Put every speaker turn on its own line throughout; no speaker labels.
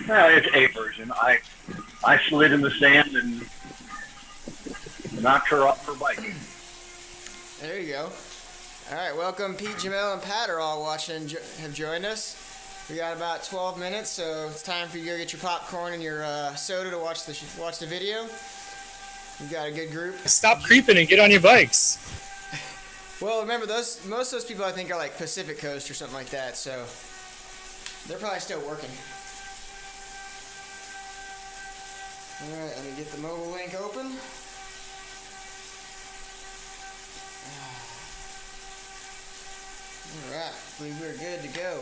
Well, it's a version. I slid in the sand and knocked her off her bike.
There you go. All right, welcome. Pete, Jamel, and Pat are all watching, have joined us. We got about 12 minutes, so it's time for you to go get your popcorn and your soda to watch the video. We've got a good group.
Stop creeping and get on your bikes.
Well, remember, most of those people I think are like Pacific Coast or something like that, so they're probably still working. All right, let me get the mobile link open. Alright, I believe we're good to go.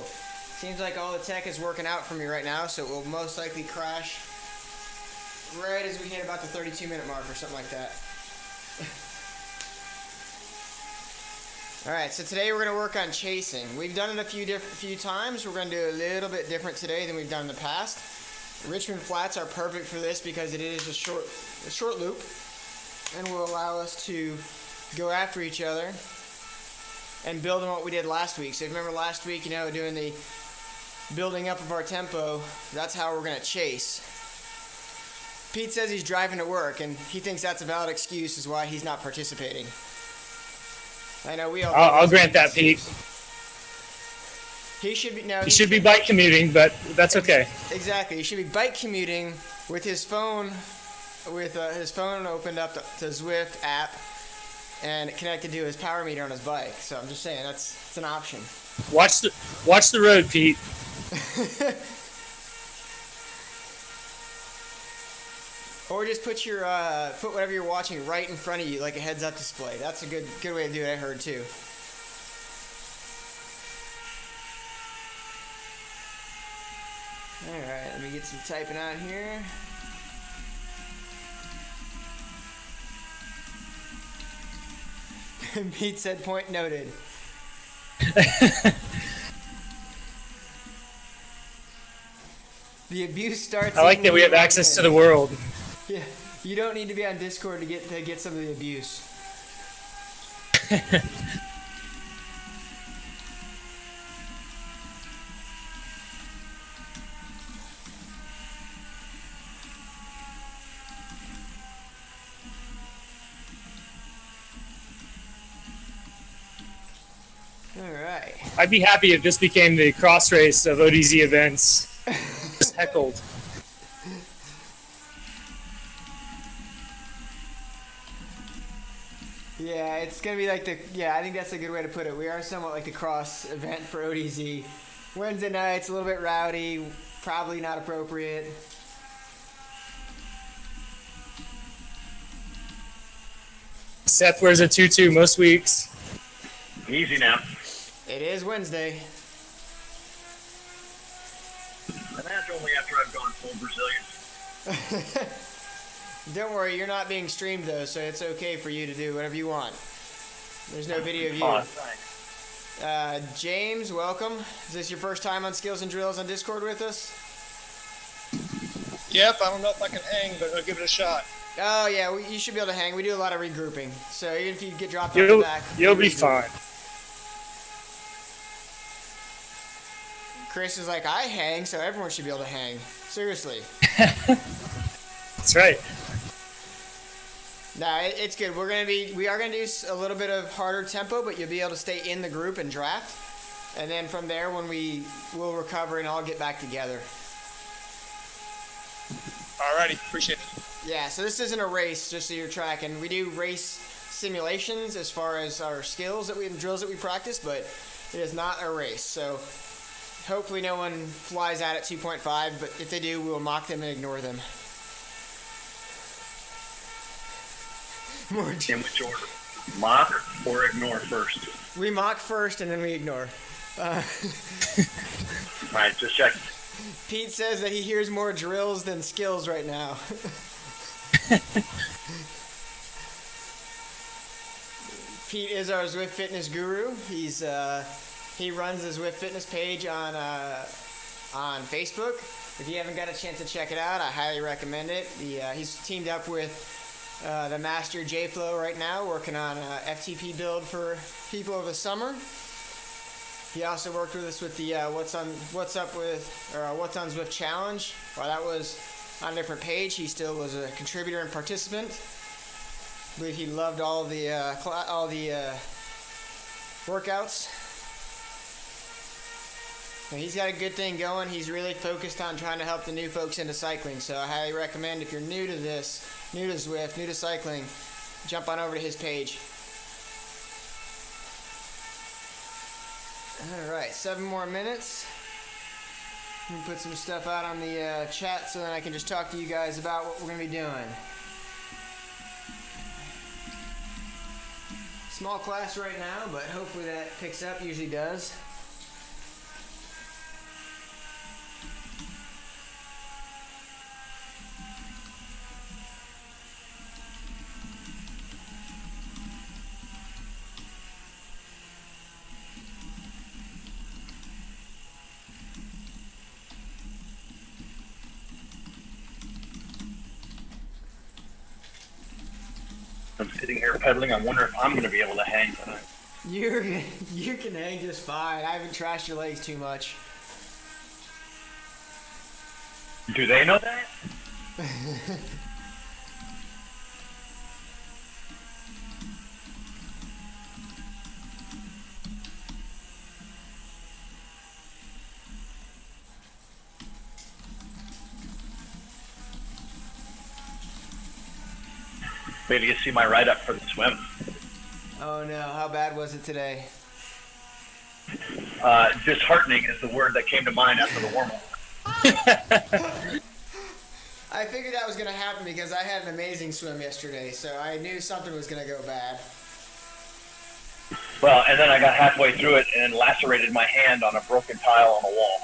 Seems like all the tech is working out for me right now, so it will most likely crash right as we hit about the 32-minute mark or something like that. Alright, so today we're going to work on chasing. We've done it a few times. We're going to do a little bit different today than we've done in the past. Richmond flats are perfect for this because it is a short loop and will allow us to go after each other and build on what we did last week. So if you remember last week, doing the building up of our tempo, that's how we're going to chase. Pete says he's driving to work, and he thinks that's a valid excuse as why he's not participating. I know we all.
I'll grant that, Pete.
He should be
He should be bike commuting, but that's okay.
Exactly. He should be bike commuting with his phone, opened up to Zwift app, and connected to his power meter on his bike. So I'm just saying it's an option.
Watch the road, Pete.
Or just put whatever you're watching right in front of you, like a heads-up display. That's a good way to do it. I heard too. All right, let me get some typing out here. Pete said, "Point noted." The abuse starts.
I like that we have access to the world.
Yeah, you don't need to be on Discord to get some of the abuse. All right.
I'd be happy if this became the cross race of ODZ events. Just heckled.
Yeah, it's gonna be like I think that's a good way to put it. We are somewhat like the cross event for ODZ. Wednesday night's a little bit rowdy, probably not appropriate.
Seth wears a tutu most weeks.
Easy now.
It is Wednesday.
And that's only after I've gone full Brazilian.
Don't worry, you're not being streamed though, so it's okay for you to do whatever you want. There's no video of you.
Oh, thanks.
James, welcome. Is this your first time on SkillZ and DrillZ on Discord with us?
Yep, I don't know if I can hang, but I'll give it a shot.
Oh yeah, you should be able to hang. We do a lot of regrouping, so even if you get dropped off the back,
you'll be fine.
Chris is like, I hang, so everyone should be able to hang. Seriously.
That's right.
Nah, it's good. We are gonna do a little bit of harder tempo, but you'll be able to stay in the group and draft. And then from there, when we'll recover and all get back together.
Alrighty, appreciate it.
Yeah, so this isn't a race, just so you're tracking. We do race simulations as far as our skills and drills that we practice, but it is not a race. So hopefully no one flies out at 2.5, but if they do, we'll mock them and ignore them.
In which order? Mock or ignore first?
We mock first and then we ignore.
Alright, just check.
Pete says that he hears more drills than skills right now. Pete is our Zwift fitness guru. He runs the Zwift fitness page on Facebook. If you haven't got a chance to check it out, I highly recommend it. He's teamed up with the Master J-Flow right now, working on a FTP build for people over the summer. He also worked with us with the What's On Zwift challenge. While that was on a different page, he still was a contributor and participant. I believe he loved all the workouts. And he's got a good thing going. He's really focused on trying to help the new folks into cycling. So I highly recommend, if you're new to this, new to Zwift, new to cycling, jump on over to his page. Alright, 7 more minutes. Let me put some stuff out on the chat so then I can just talk to you guys about what we're going to be doing. Small class right now, but hopefully that picks up. Usually does.
I'm sitting here pedaling. I wonder if I'm going to be able to hang tonight.
You can hang just fine. I haven't trashed your legs too much.
Do they know that? Wait till you see my write-up for the swim.
Oh no, how bad was it today?
Disheartening is the word that came to mind after the warm-up.
I figured that was going to happen because I had an amazing swim yesterday, so I knew something was going to go bad.
Well, and then I got halfway through it and lacerated my hand on a broken tile on the wall.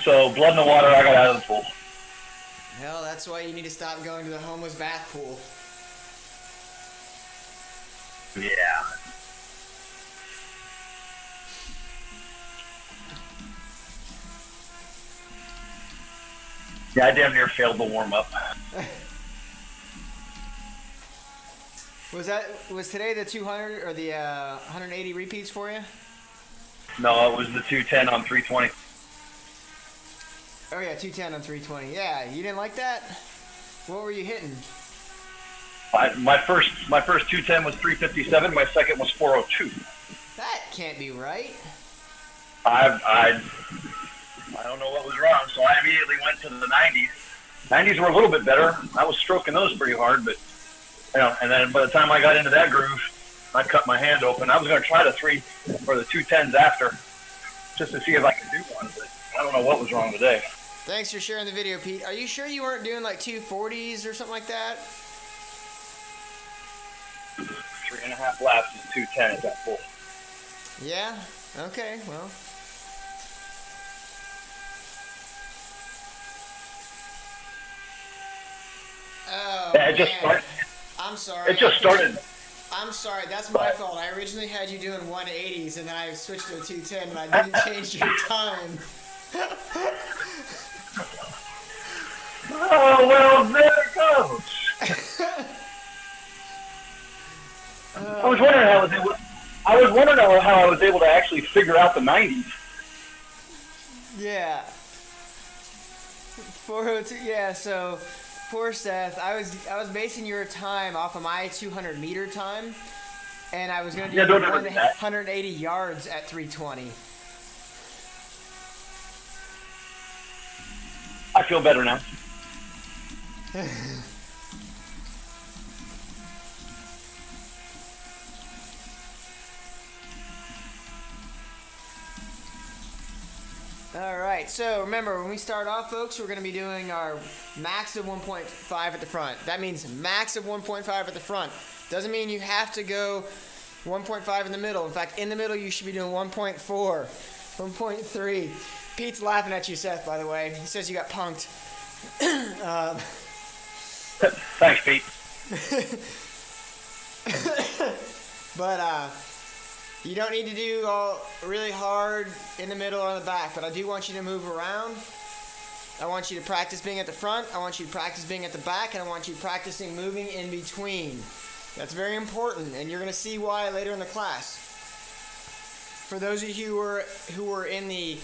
So, blood in the water, I got out of the pool.
Hell, that's why you need to stop going to the homeless bath pool.
Yeah. Yeah, I damn near failed the warm-up.
Was today the 200 or the 180 repeats for you?
No, it was the 210 on 320.
Oh yeah, 210 on 320. Yeah, you didn't like that? What were you hitting?
My first 210 was 357. My second was 402.
That can't be right.
I don't know what was wrong, so I immediately went to the 90s. 90s were a little bit better. I was stroking those pretty hard, but and then by the time I got into that groove, I cut my hand open. I was going to try the 210s after, just to see if I could do one, but I don't know what was wrong today.
Thanks for sharing the video, Pete. Are you sure you weren't doing like 240s or something like that?
3.5 laps is 210 at that full.
Yeah? Okay, well. Oh,
Yeah, it just
man.
started.
I'm sorry.
It just started.
I'm sorry, that's my fault. I originally had you doing 180s and then I switched to a 210 and I didn't change your time.
Oh, well, there it goes. I was wondering how I was able to actually figure out the 90s.
Yeah. 402. Yeah. So, poor Seth. I was basing your time off of my 200 meter time, and I was going to do 180 yards at 320.
I feel better now.
All right, so remember, when we start off, folks, we're going to be doing our max of 1.5 at the front. That means max of 1.5 at the front. Doesn't mean you have to go 1.5 in the middle. In fact, in the middle, you should be doing 1.4, 1.3. Pete's laughing at you, Seth, by the way. He says you got punked.
Thanks, Pete.
But, you don't need to do all really hard in the middle or on the back, but I do want you to move around. I want you to practice being at the front, I want you to practice being at the back, and I want you practicing moving in between. That's very important, and you're going to see why later in the class. for those of you who were in the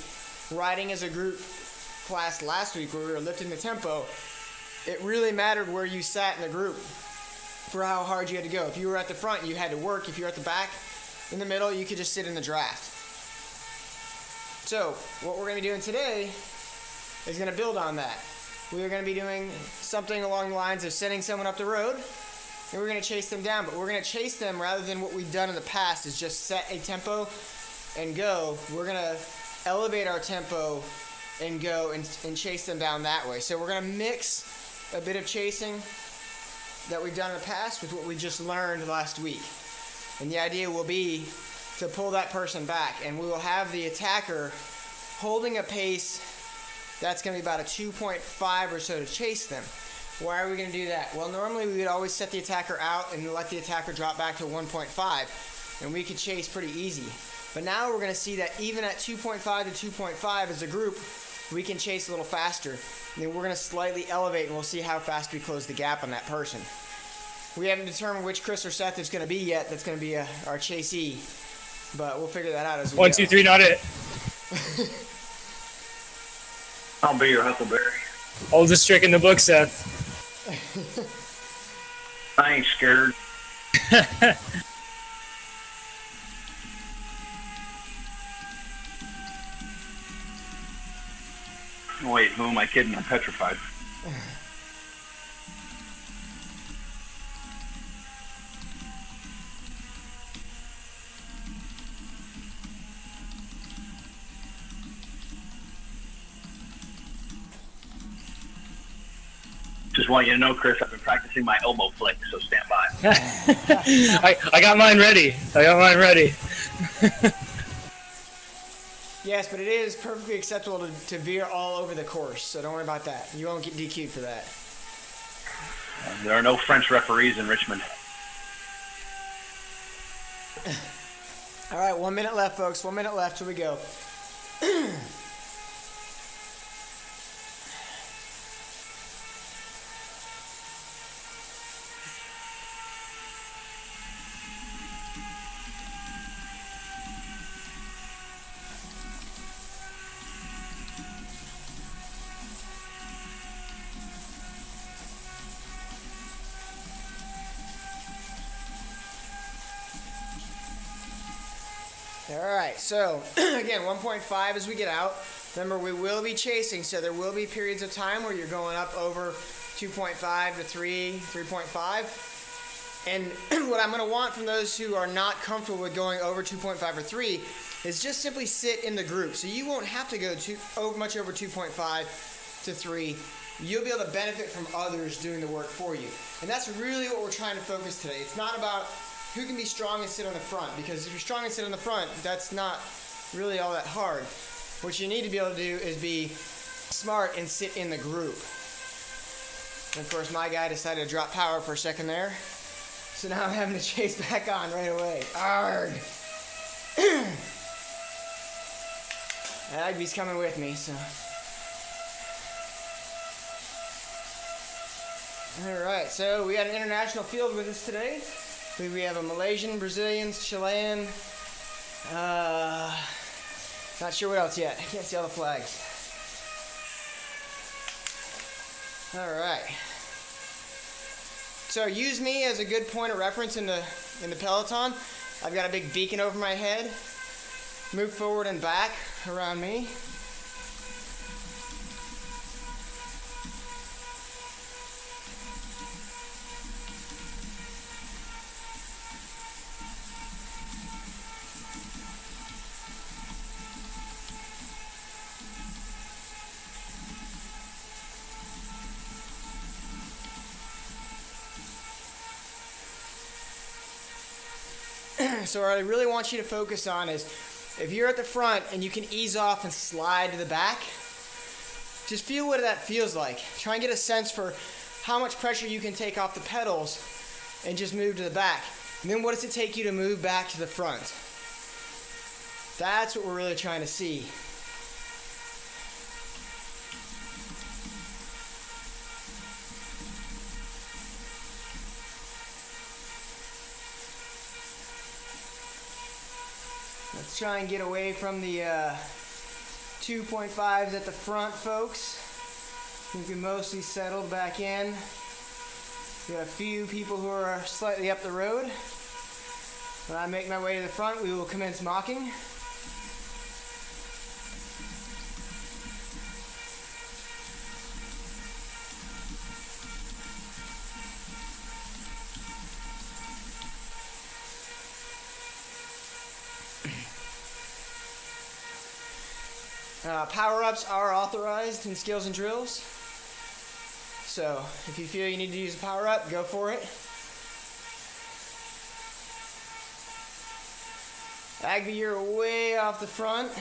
riding as a group class last week where we were lifting the tempo, it really mattered where you sat in the group for how hard you had to go. If you were at the front, you had to work. If you were at the back, in the middle, you could just sit in the draft. So what we're going to be doing today is going to build on that. We are going to be doing something along the lines of sending someone up the road, and we're going to chase them down. But we're going to chase them rather than what we've done in the past is just set a tempo and go. We're going to elevate our tempo and go and chase them down that way. So we're going to mix a bit of chasing that we've done in the past with what we just learned last week. And the idea will be to pull that person back, and we will have the attacker holding a pace that's going to be about a 2.5 or so to chase them. Why are we going to do that? Well, normally we would always set the attacker out and let the attacker drop back to 1.5, and we could chase pretty easy. But now we're going to see that even at 2.5 to 2.5 as a group, we can chase a little faster. And then we're going to slightly elevate, and we'll see how fast we close the gap on that person. We haven't determined which Chris or Seth it's going to be yet. That's going to be our chasee. But we'll figure that out as we go.
1, 2, 3, not it.
I'll be your Huckleberry.
Oldest trick in the book, Seth.
I ain't scared. Wait, who am I kidding? I'm petrified. Just want you to know, Chris, I've been practicing my elbow flick, so stand by.
I got mine ready.
Yes, but it is perfectly acceptable to veer all over the course, so don't worry about that. You won't get DQ'd for that.
There are no French referees in Richmond.
All right, 1 minute left, folks. 1 minute left till we go. Alright, so again, 1.5 as we get out. Remember, we will be chasing, so there will be periods of time where you're going up over 2.5 to 3, 3.5. And what I'm going to want from those who are not comfortable with going over 2.5 or 3 is just simply sit in the group. So you won't have to go much over 2.5 to 3. You'll be able to benefit from others doing the work for you. And that's really what we're trying to focus today. It's not about who can be strong and sit on the front, because if you're strong and sit on the front, that's not really all that hard. What you need to be able to do is be smart and sit in the group. And of course, my guy decided to drop power for a second there, so now I'm having to chase back on right away. Arrgh! Agby's coming with me, so. Alright, so we got an international field with us today. We have a Malaysian, Brazilians, Chilean, not sure what else yet. I can't see all the flags. Alright. So use me as a good point of reference in the peloton. I've got a big beacon over my head. Move forward and back around me. So what I really want you to focus on is, if you're at the front and you can ease off and slide to the back, just feel what that feels like. Try and get a sense for how much pressure you can take off the pedals and just move to the back. And then what does it take you to move back to the front? That's what we're really trying to see. Let's try and get away from the 2.5s at the front, folks. I think we mostly settled back in. We got a few people who are slightly up the road. When I make my way to the front, we will commence mocking. Power-ups are authorized in Skills and Drills. So if you feel you need to use a power-up, go for it. Agby, you're way off the front.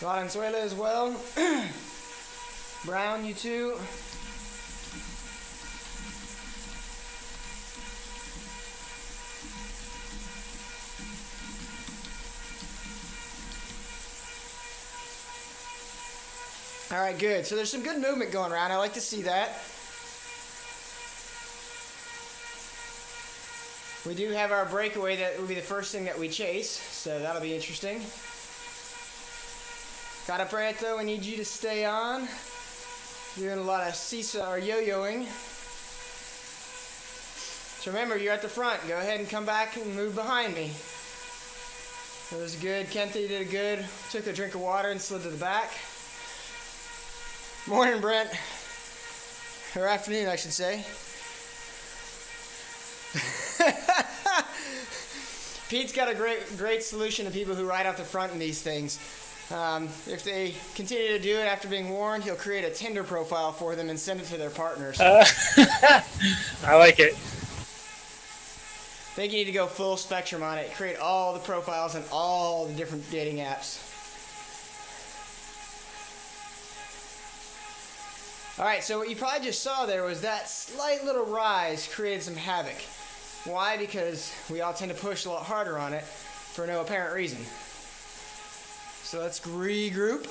Valenzuela as well. Brown, you too. All right, good. So there's some good movement going around. I like to see that. We do have our breakaway that will be the first thing that we chase, so that'll be interesting. Carapreto, we need you to stay on. Doing a lot of seesaw or yo-yoing. So remember, you're at the front. Go ahead and come back and move behind me. That was good. Kente did good. Took a drink of water and slid to the back. Morning, Brent. Or afternoon, I should say. Pete's got a great solution to people who ride out the front in these things. If they continue to do it after being warned, he'll create a Tinder profile for them and send it to their partners.
I like it.
I think you need to go full spectrum on it. Create all the profiles on all the different dating apps. All right, so what you probably just saw there was that slight little rise created some havoc. Why? Because we all tend to push a lot harder on it for no apparent reason. So let's regroup.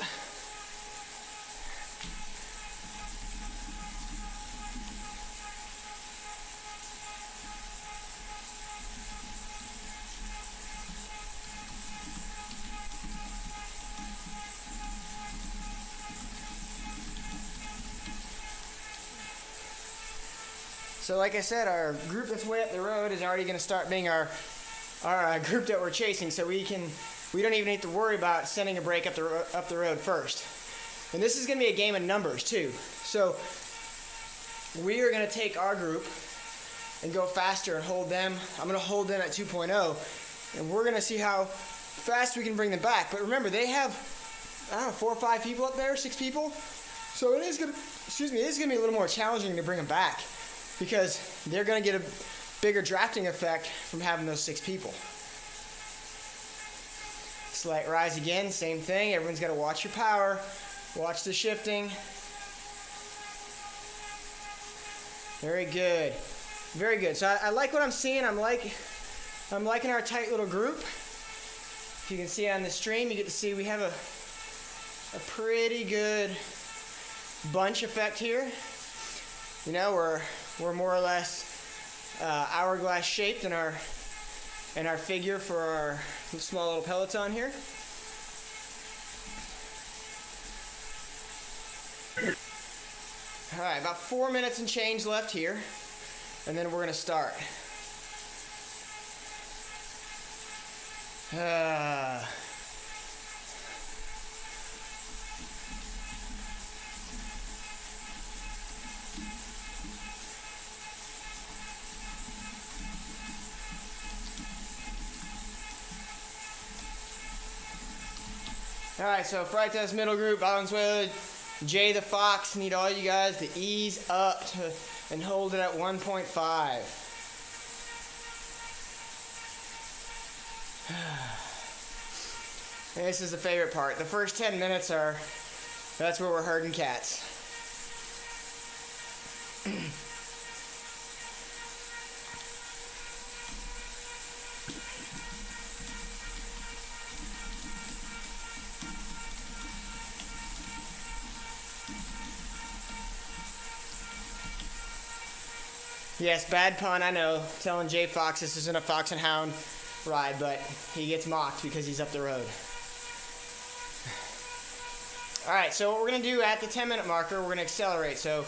So like I said, our group that's way up the road is already going to start being our group that we're chasing, so we don't even need to worry about sending a break up the road first. And this is going to be a game of numbers too. So we are going to take our group and go faster and hold them. I'm going to hold them at 2.0, and we're going to see how fast we can bring them back. But remember, they have, I don't know, 4 or 5 people up there, 6 people. So it is going to be a little more challenging to bring them back, because they're going to get a bigger drafting effect from having those 6 people. Slight rise again, same thing. Everyone's got to watch your power, watch the shifting. Very good. Very good. So I like what I'm seeing. I'm liking our tight little group. If you can see on the stream, you get to see we have a pretty good bunch effect here. You know, we're more or less hourglass shaped in our figure for our small little peloton here. All right, about 4 minutes and change left here, and then we're gonna start. All right, so Freitas middle group, Valenzuela, Jay the Fox, need all you guys to ease up and hold it at 1.5. This is the favorite part. The first 10 minutes that's where we're herding cats. Yes, bad pun, I know. Telling Jay Fox this isn't a Fox and Hound ride, but he gets mocked because he's up the road. Alright, so what we're going to do at the 10-minute marker, we're going to accelerate. So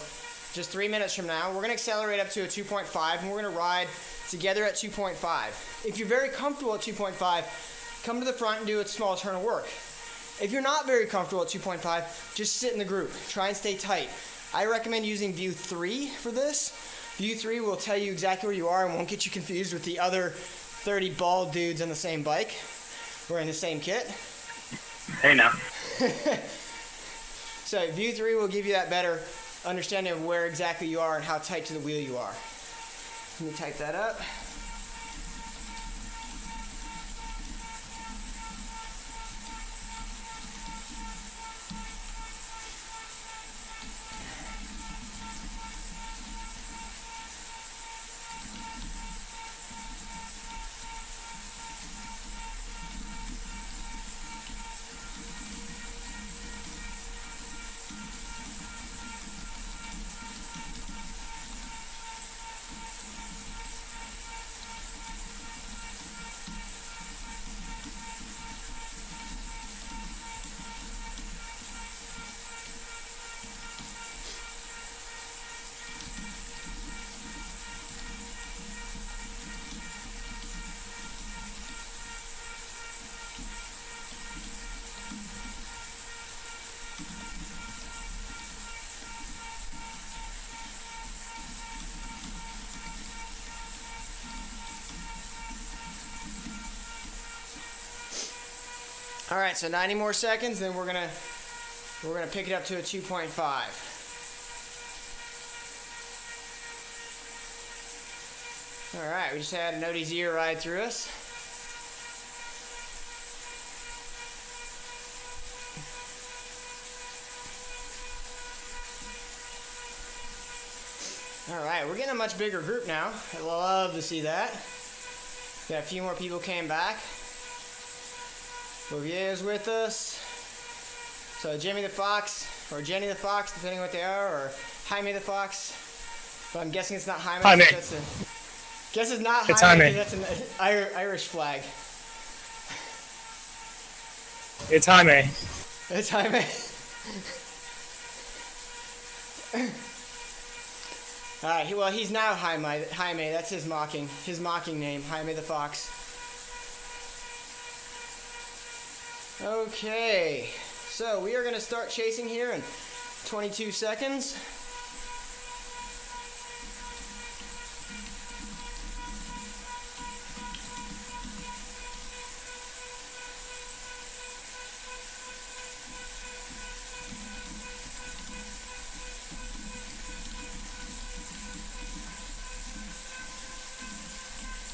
just 3 minutes from now, we're going to accelerate up to a 2.5, and we're going to ride together at 2.5. If you're very comfortable at 2.5, come to the front and do a small turn of work. If you're not very comfortable at 2.5, just sit in the group. Try and stay tight. I recommend using view 3 for this. View 3 will tell you exactly where you are and won't get you confused with the other 30 bald dudes on the same bike or in the same kit.
Hey now.
So view 3 will give you that better understanding of where exactly you are and how tight to the wheel you are. Let me type that up. All right, so 90 more seconds, then we're gonna pick it up to a 2.5. All right, we just had an ODZ ride through us. All right, we're getting a much bigger group now. I love to see that. Got a few more people came back. Bovier's with us. So Jimmy the Fox, or Jenny the Fox, depending what they are, or Jaime the Fox. But I'm guessing it's not Jaime.
Jaime.
Guess it's not
It's
Jaime.
Jaime.
That's an Irish flag.
It's Jaime.
It's Jaime. All right. Well, he's now Jaime. Jaime. That's his mocking name. Jaime the Fox. Okay, so we are going to start chasing here in 22 seconds.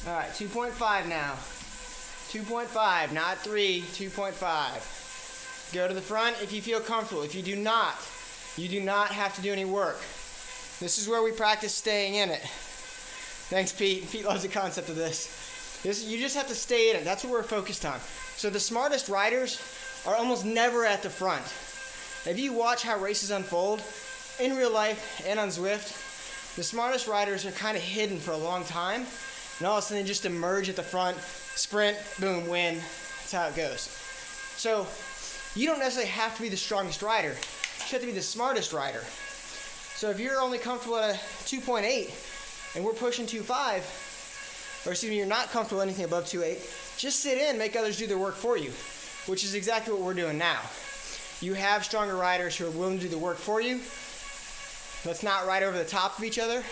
All right, 2.5 now. 2.5, not 3, 2.5. Go to the front if you feel comfortable. If you do not have to do any work. This is where we practice staying in it. Thanks, Pete. Pete loves the concept of this. You just have to stay in it. That's what we're focused on. So the smartest riders are almost never at the front. If you watch how races unfold, in real life and on Zwift, the smartest riders are kind of hidden for a long time, and all of a sudden they just emerge at the front, sprint, boom, win. That's how it goes. So you don't necessarily have to be the strongest rider. You just have to be the smartest rider. So if you're only comfortable at a 2.8 and we're pushing 2.5, or excuse me, you're not comfortable with anything above 2.8, just sit in, make others do their work for you, which is exactly what we're doing now. You have stronger riders who are willing to do the work for you. Let's not ride over the top of each other.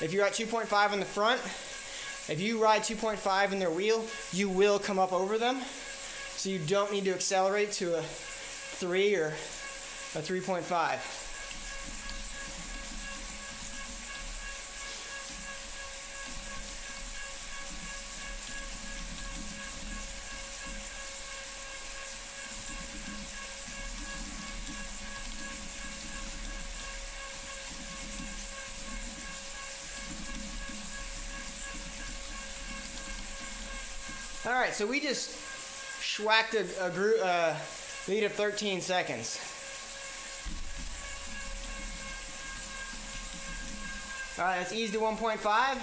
If you're at 2.5 on the front, if you ride 2.5 in their wheel, you will come up over them. So you don't need to accelerate to a 3 or a 3.5. All right, so we just schwacked a lead of 13 seconds. All right, let's ease to 1.5.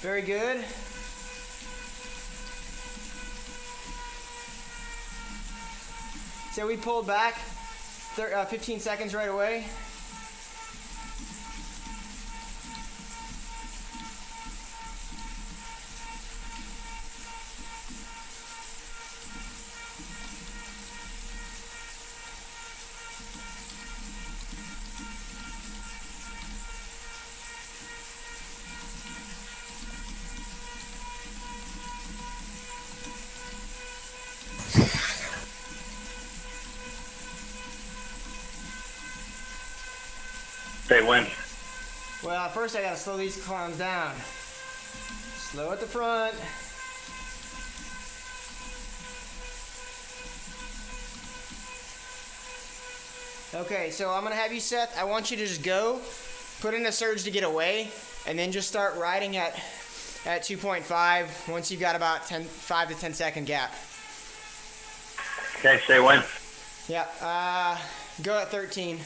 Very good. So we pulled back 15 seconds right away.
Say when.
Well, first I gotta slow these clowns down. Slow at the front. Okay, so I'm gonna have you, Seth. I want you to just go, put in a surge to get away, and then just start riding at 2.5 once you've got about 5 to 10 second gap.
Okay, say when.
Yeah, go at 13.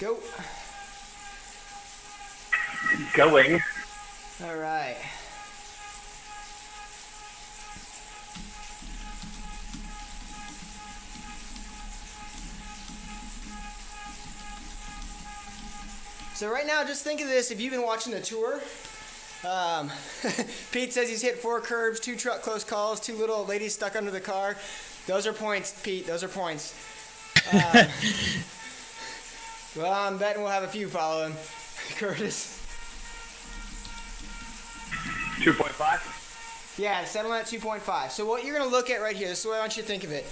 Go.
Going.
All right. So right now, just think of this. If you've been watching the tour, Pete says he's hit 4 curbs, 2 truck close calls, 2 little old ladies stuck under the car. Those are points, Pete. Those are points. Well, I'm betting we'll have a few follow him. Curtis.
2.5.
Yeah, settle at 2.5. So what you're going to look at right here, this is the way I want you to think of it.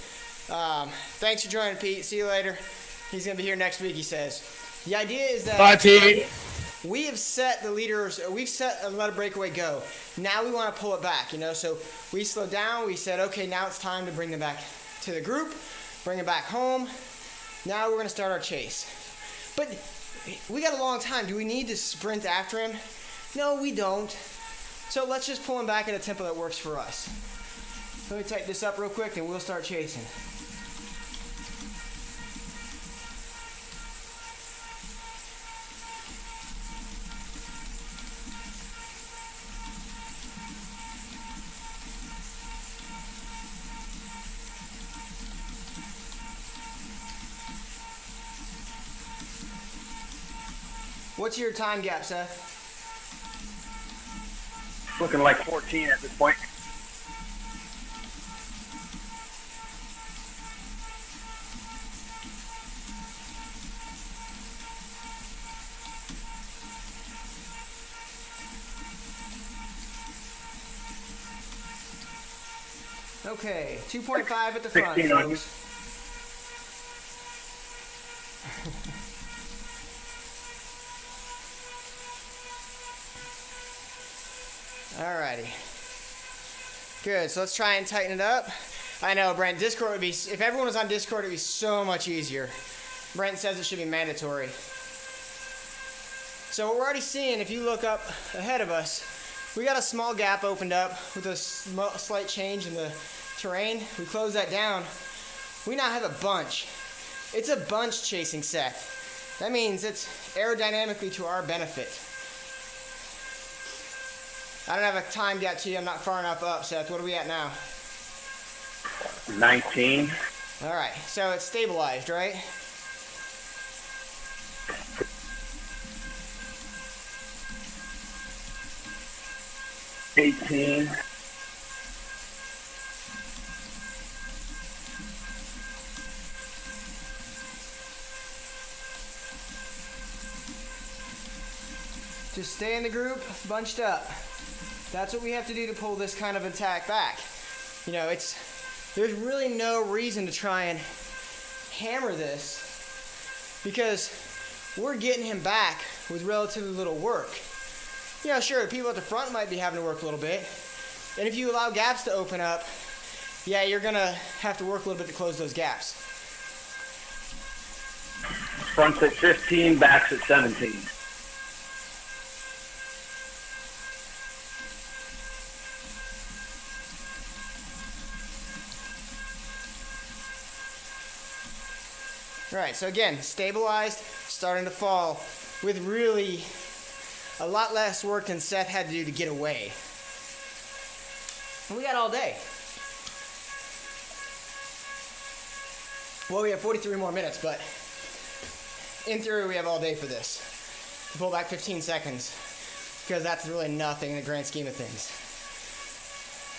Thanks for joining, Pete. See you later. He's going to be here next week, he says. The idea is that
Bye, Pete.
we have set the leaders, we've set a let a breakaway go. Now we want to pull it back, you know. So we slowed down. We said, okay, now it's time to bring them back to the group, bring them back home. Now we're going to start our chase. But we got a long time. Do we need to sprint after him? No, we don't. So let's just pull him back at a tempo that works for us. Let me tighten this up real quick and we'll start chasing. What's your time gap, Seth?
Looking like 14 at this point.
Okay, 2.5 at the front,
16 on you.
folks. Alrighty. Good, so let's try and tighten it up. I know, Brent, Discord would be, if everyone was on Discord, it would be so much easier. Brent says it should be mandatory. So what we're already seeing, if you look up ahead of us, we got a small gap opened up with a slight change in the terrain. We close that down. We now have a bunch. It's a bunch chasing set. That means it's aerodynamically to our benefit. I don't have a time gap to you. I'm not far enough up, Seth. What are we at now?
19.
All right. So it's stabilized, right?
$18.
Just stay in the group, bunched up. That's what we have to do to pull this kind of attack back. You know, there's really no reason to try and hammer this because we're getting him back with relatively little work. You know, sure, people at the front might be having to work a little bit. And if you allow gaps to open up, yeah, you're going to have to work a little bit to close those gaps.
Front's at 15, back's at 17.
All right, so again, stabilized, starting to fall with really a lot less work than Seth had to do to get away. And we got all day. Well, we have 43 more minutes, but in theory, we have all day for this. Pull back 15 seconds, because that's really nothing in the grand scheme of things.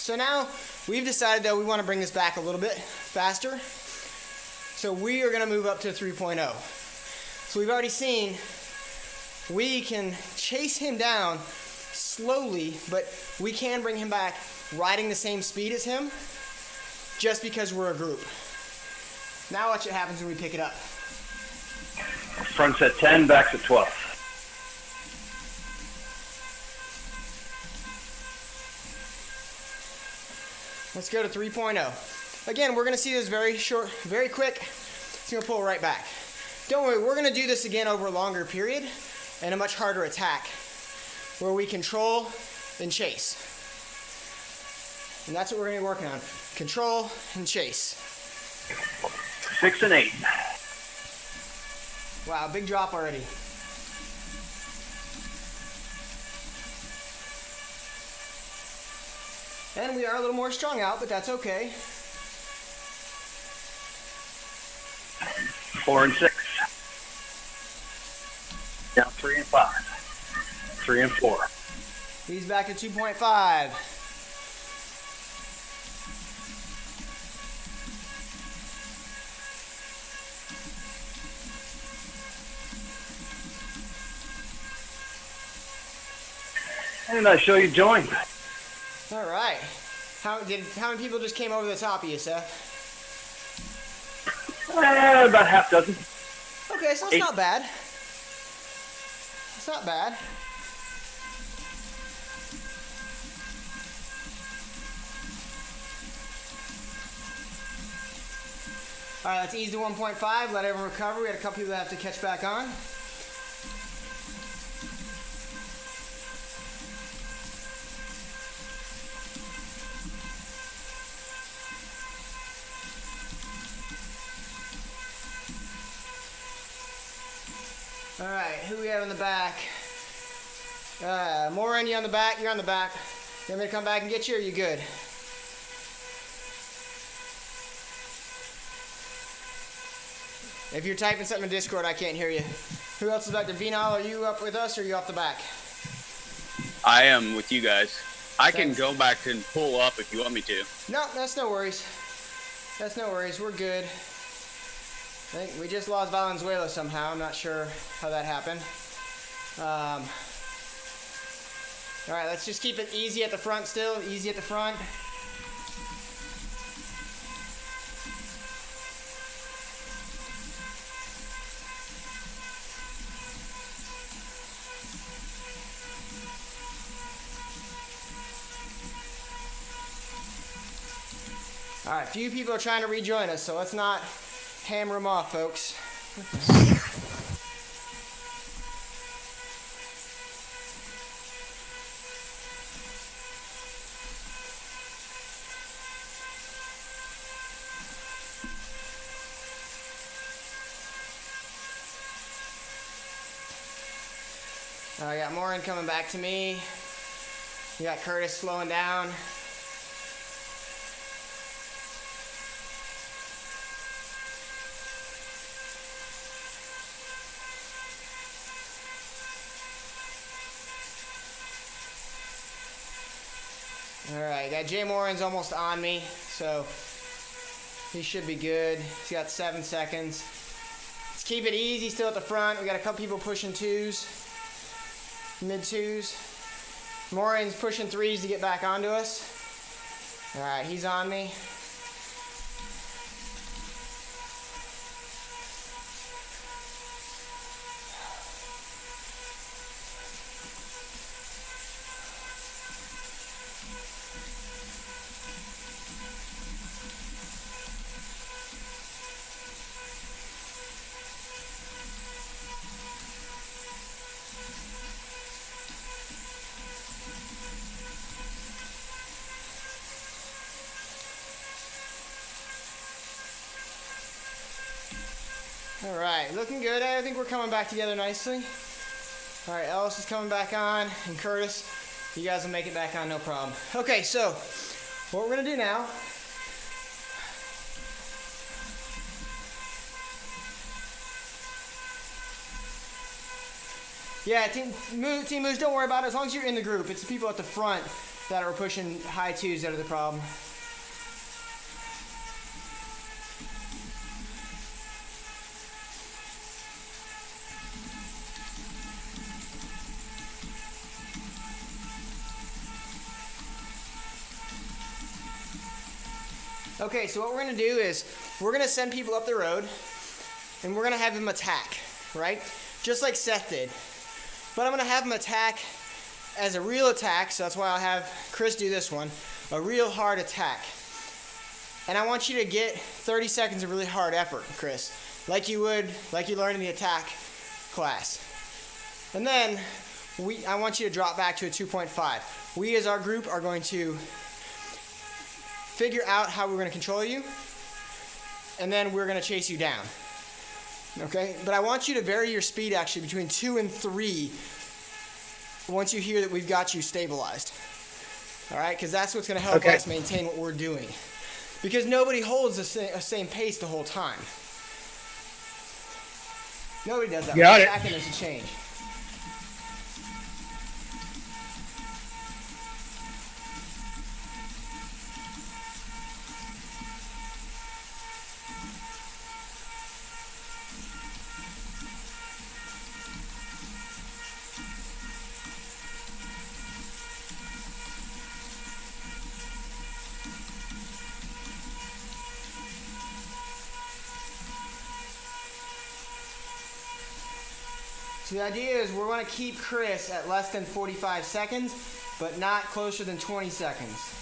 So now, we've decided that we want to bring this back a little bit faster. So we are going to move up to 3.0. So we've already seen we can chase him down slowly, but we can bring him back riding the same speed as him just because we're a group. Now watch what happens when we pick it up.
Front's at 10, back's at 12.
Let's go to 3.0. Again, we're going to see this very short, very quick. It's going to pull right back. Don't worry, we're going to do this again over a longer period and a much harder attack where we control and chase. And that's what we're going to be working on. Control and chase.
6 and 8.
Wow, big drop already. And we are a little more strung out, but that's okay.
4 and 6. Down 3 and 5. 3 and 4.
He's back to 2.5.
And I show you joined.
All right. How many people just came over the top of you, Seth?
About half dozen.
Okay, so it's
8.
not bad. It's not bad. All right, let's ease to 1.5. Let everyone recover. We had a couple people that have to catch back on. All right, who we have in the back? Moran, you on the back? You're on the back. You want me to come back and get you, or are you good? If you're typing something in Discord, I can't hear you. Who else is back there? Vinal, are you up with us, or are you off the back?
I am with you guys. I can
Thanks.
go back and pull up if you want me to.
No, that's no worries. That's no worries. We're good. I think we just lost Valenzuela somehow. I'm not sure how that happened. All right, let's just keep it easy at the front still. Easy at the front. All right, a few people are trying to rejoin us, so let's not hammer them off, folks. I got Morin coming back to me. You got Curtis slowing down. Alright, that Jay Morin's almost on me, so he should be good. He's got 7 seconds. Let's keep it easy still at the front. We got a couple people pushing 2s, mid 2s. Morin's pushing 3s to get back onto us. Alright, he's on me. All right, looking good. I think we're coming back together nicely. All right, Ellis is coming back on, and Curtis, you guys will make it back on, no problem. Okay, so what we're gonna do now. Yeah, team moves, don't worry about it. As long as you're in the group, it's the people at the front that are pushing high twos that are the problem. Okay, so what we're gonna do is we're gonna send people up the road and we're gonna have them attack, right? Just like Seth did. But I'm gonna have them attack as a real attack, so that's why I'll have Chris do this one, a real hard attack. And I want you to get 30 seconds of really hard effort, Chris, like you learned in the attack class. And then I want you to drop back to a 2.5. We as our group are going to figure out how we're going to control you, and then we're going to chase you down. Okay? But I want you to vary your speed actually between 2 and 3 once you hear that we've got you stabilized. All right? Because that's what's going to help us maintain what we're doing. Because nobody holds the same pace the whole time. Nobody does that.
Got it.
Second, there's a change. So the idea is we're going to keep Chris at less than 45 seconds, but not closer than 20 seconds.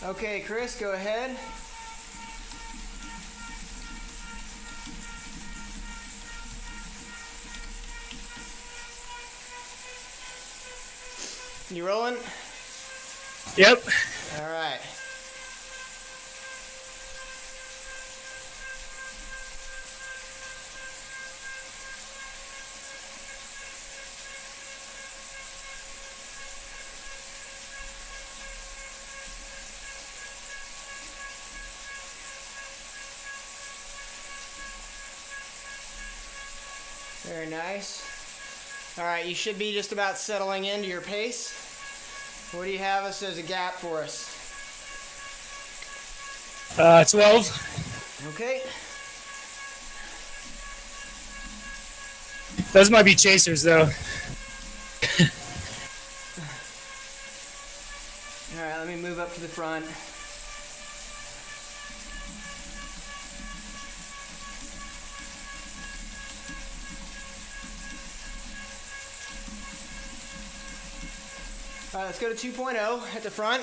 Okay, Chris, go ahead. You rolling?
Yep.
All right. Very nice. All right, you should be just about settling into your pace. What do you have us as a gap for us?
12.
Okay.
Those might be chasers, though.
All right, let me move up to the front. All right, let's go to 2.0 at the front.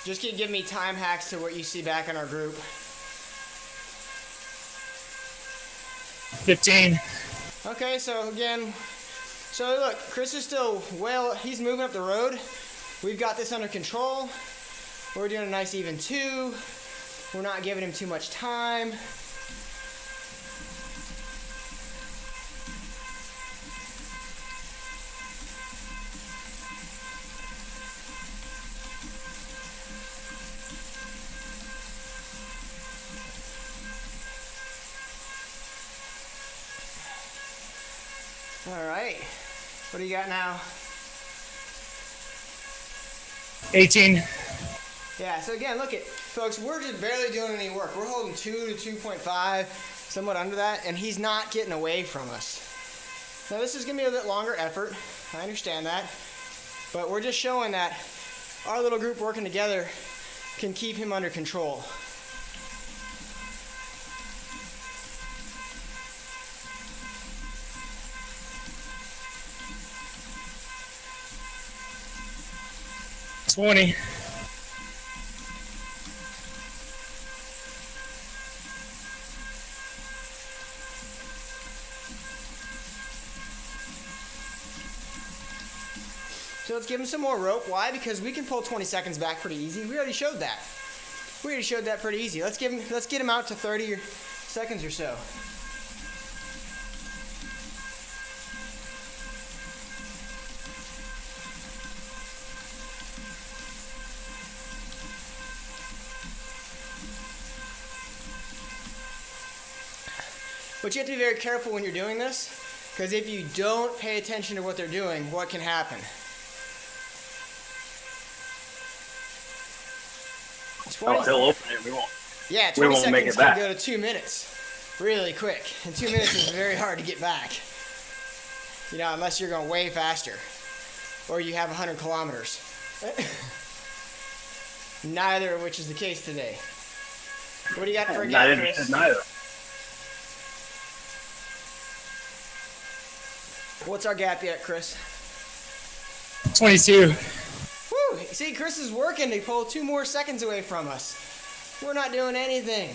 Just give me time hacks to what you see back in our group.
15.
Okay, so again, look, Chris is still he's moving up the road. We've got this under control. We're doing a nice even 2. We're not giving him too much time. All right, what do you got now?
18.
Yeah, so again, look at, folks, we're just barely doing any work. We're holding 2 to 2.5, somewhat under that, and he's not getting away from us. Now this is gonna be a bit longer effort. I understand that, but we're just showing that our little group working together can keep him under control.
$20.
So let's give him some more rope. Why? Because we can pull 20 seconds back pretty easy. We already showed that. We already showed that pretty easy. Let's get him out to 30 seconds or so. But you have to be very careful when you're doing this, because if you don't pay attention to what they're doing, what can happen?
Oh, he'll open it. We won't.
Yeah, 20 seconds can go to 2 minutes really quick. And 2 minutes is very hard to get back. You know, unless you're going way faster. Or you have 100 kilometers. Neither of which is the case today. What do you got for a
Not
gap,
interested
Chris?
neither.
What's our gap yet, Chris?
22.
Woo! See, Chris is working to pull 2 more seconds away from us. We're not doing anything.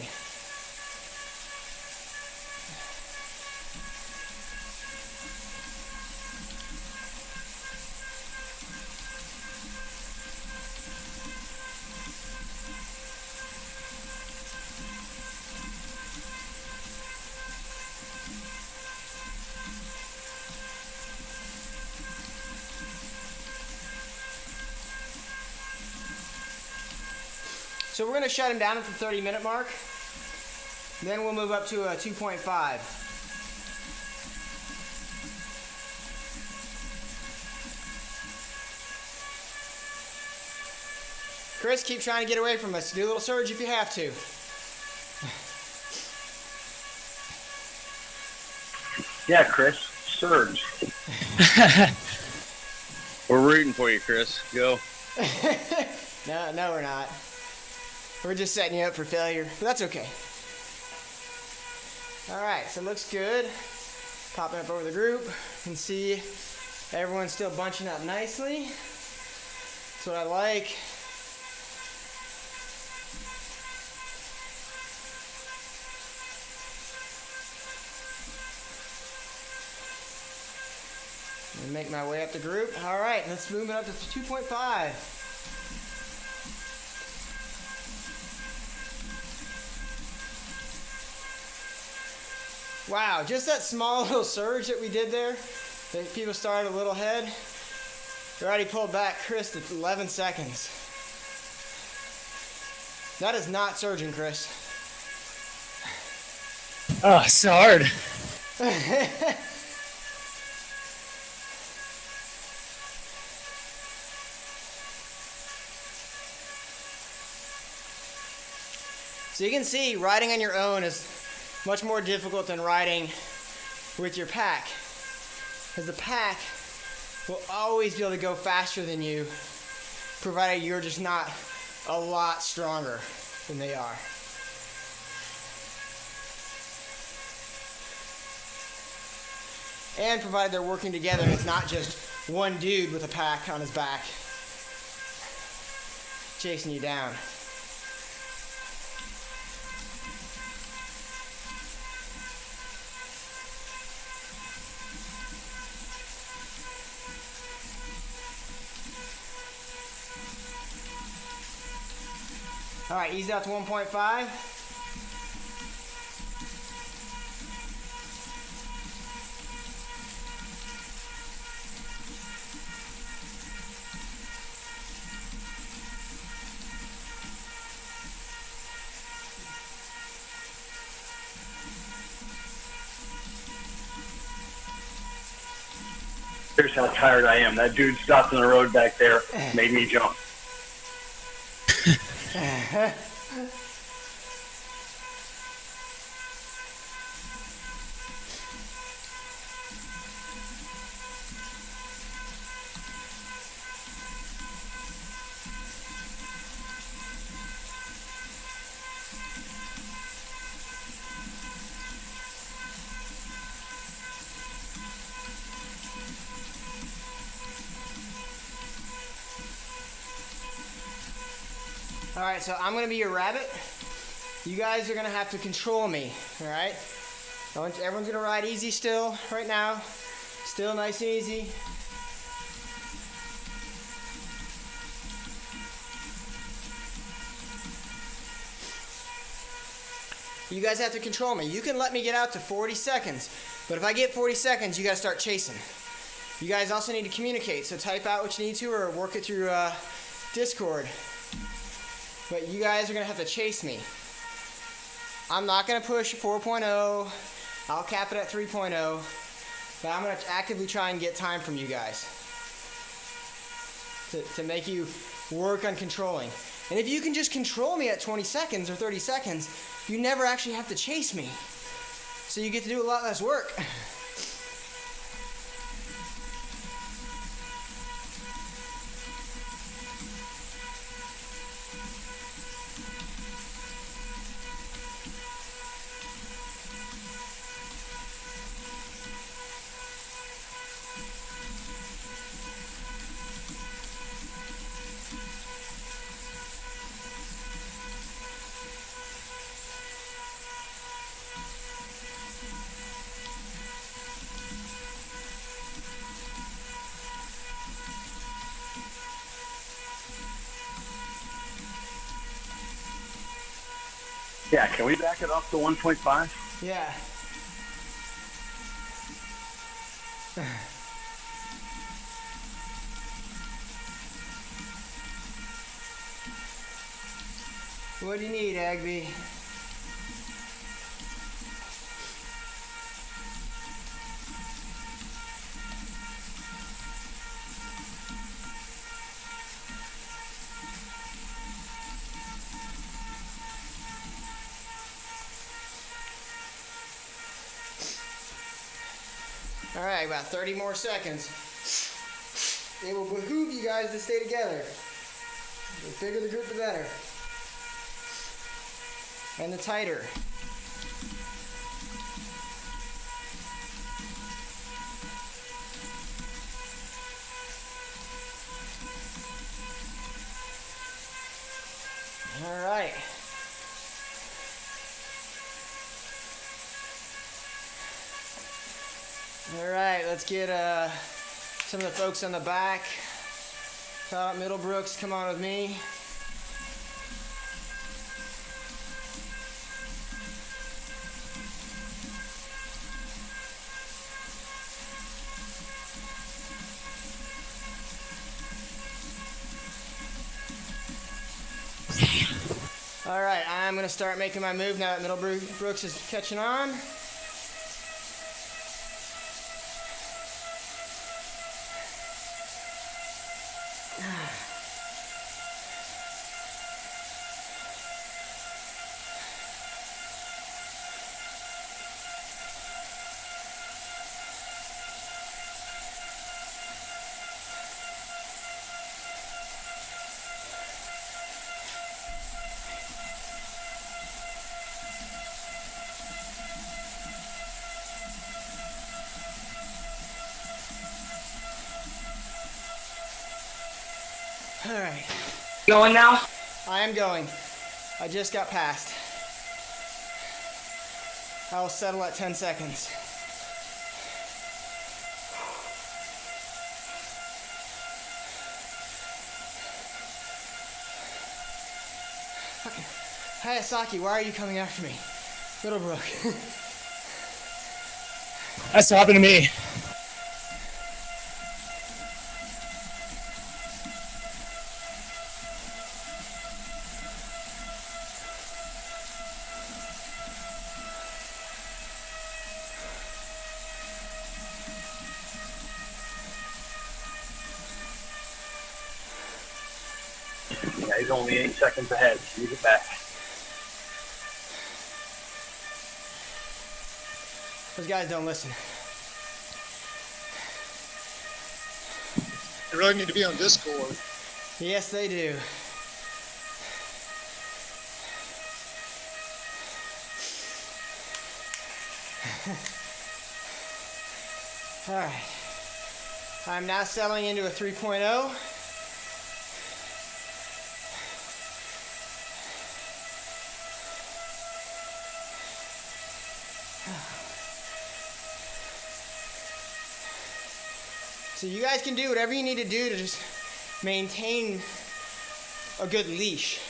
So we're going to shut him down at the 30-minute mark. Then we'll move up to a 2.5. Chris, keep trying to get away from us. Do a little surge if you have to.
Yeah, Chris. Surge.
We're rooting for you, Chris. Go.
No, we're not. We're just setting you up for failure, but that's okay. All right, so it looks good. Popping up over the group. You can see everyone's still bunching up nicely. That's what I like. And make my way up the group. All right, let's move it up to 2.5. Wow, just that small little surge that we did there. I think people started a little ahead. We already pulled back Chris to 11 seconds. That is not surging, Chris.
Oh, it's so hard.
So you can see riding on your own is much more difficult than riding with your pack, because the pack will always be able to go faster than you, provided you're just not a lot stronger than they are. And provided they're working together and it's not just one dude with a pack on his back chasing you down. All right, ease out to 1.5.
Here's how tired I am. That dude stopped in the road back there, made me jump.
All right, so I'm gonna be your rabbit. You guys are gonna have to control me, all right? Everyone's gonna ride easy still, right now. Still nice and easy. You guys have to control me. You can let me get out to 40 seconds, but if I get 40 seconds, you gotta start chasing. You guys also need to communicate, so type out what you need to or work it through Discord. But you guys are gonna have to chase me. I'm not gonna push 4.0. I'll cap it at 3.0. But I'm gonna actively try and get time from you guys to make you work on controlling. And if you can just control me at 20 seconds or 30 seconds, you never actually have to chase me. So you get to do a lot less work.
Yeah, can we back it up to 1.5?
Yeah. What do you need, Agby? All right, about 30 more seconds. It will behoove you guys to stay together. The bigger the group, the better. And the tighter. All right. All right, let's get some of the folks on the back. Top Middlebrooks, come on with me. All right, I'm gonna start making my move now that Middlebrooks is catching on. All right.
Going now?
I am going. I just got past. I will settle at 10 seconds. Fucking Hayasaki, why are you coming after me? Middlebrook.
That's what happened to me.
Yeah, he's only 8 seconds ahead. So you get back.
Those guys don't listen.
You really need to be on Discord.
Yes, they do. All right. I'm now settling into a 3.0. So you guys can do whatever you need to do to just maintain a good leash.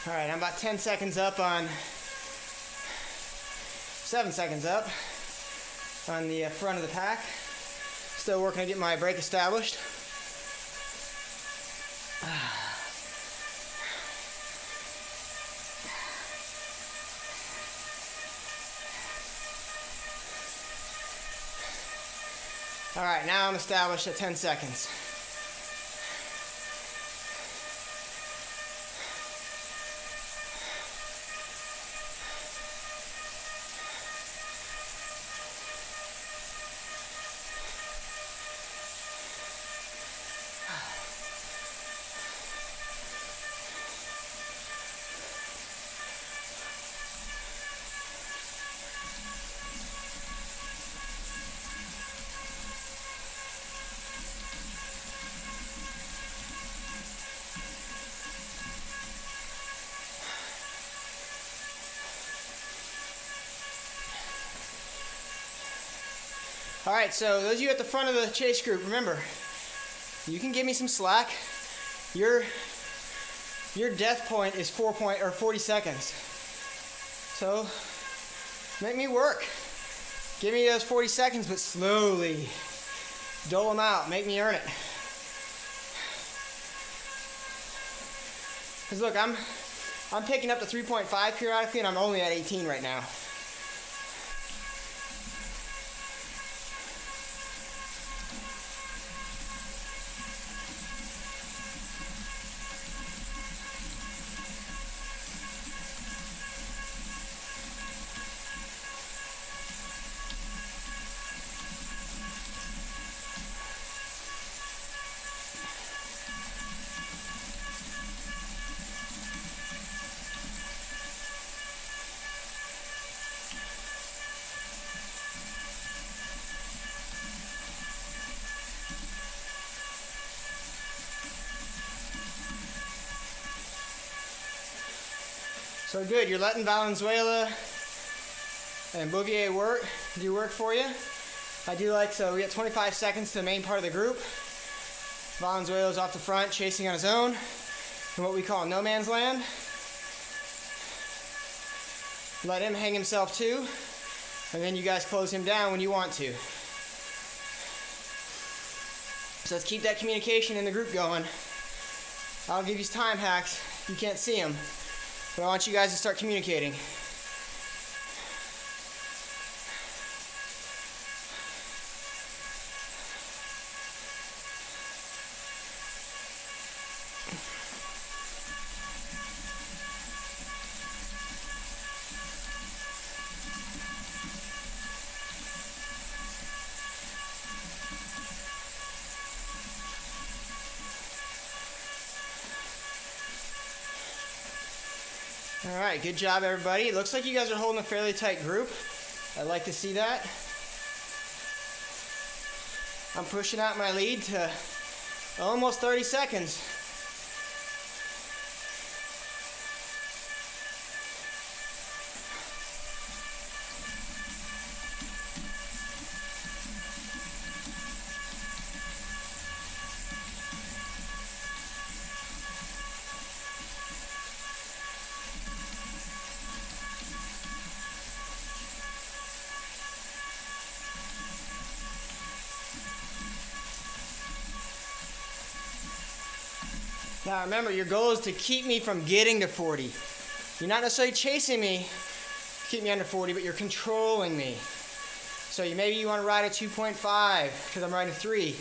All right, I'm about 10 seconds up on, 7 seconds up on the front of the pack. Still working to get my brake established. All right, now I'm established at 10 seconds. All right, so those of you at the front of the chase group, remember, you can give me some slack. Your death point is 40 seconds. So make me work. Give me those 40 seconds, but slowly. Dole them out. Make me earn it. Because look, I'm picking up to 3.5 periodically, and I'm only at 18 right now. So good, you're letting Valenzuela and Bouvier do work for you. I do like, so we got 25 seconds to the main part of the group. Valenzuela's off the front, chasing on his own in what we call no man's land. Let him hang himself too, and then you guys close him down when you want to. So let's keep that communication in the group going. I'll give you time hacks. You can't see them. But I want you guys to start communicating. All right, good job, everybody. It looks like you guys are holding a fairly tight group. I'd like to see that. I'm pushing out my lead to almost 30 seconds. Now remember, your goal is to keep me from getting to 40. You're not necessarily chasing me, keep me under 40, but you're controlling me. So maybe you want to ride a 2.5 because I'm riding a 3.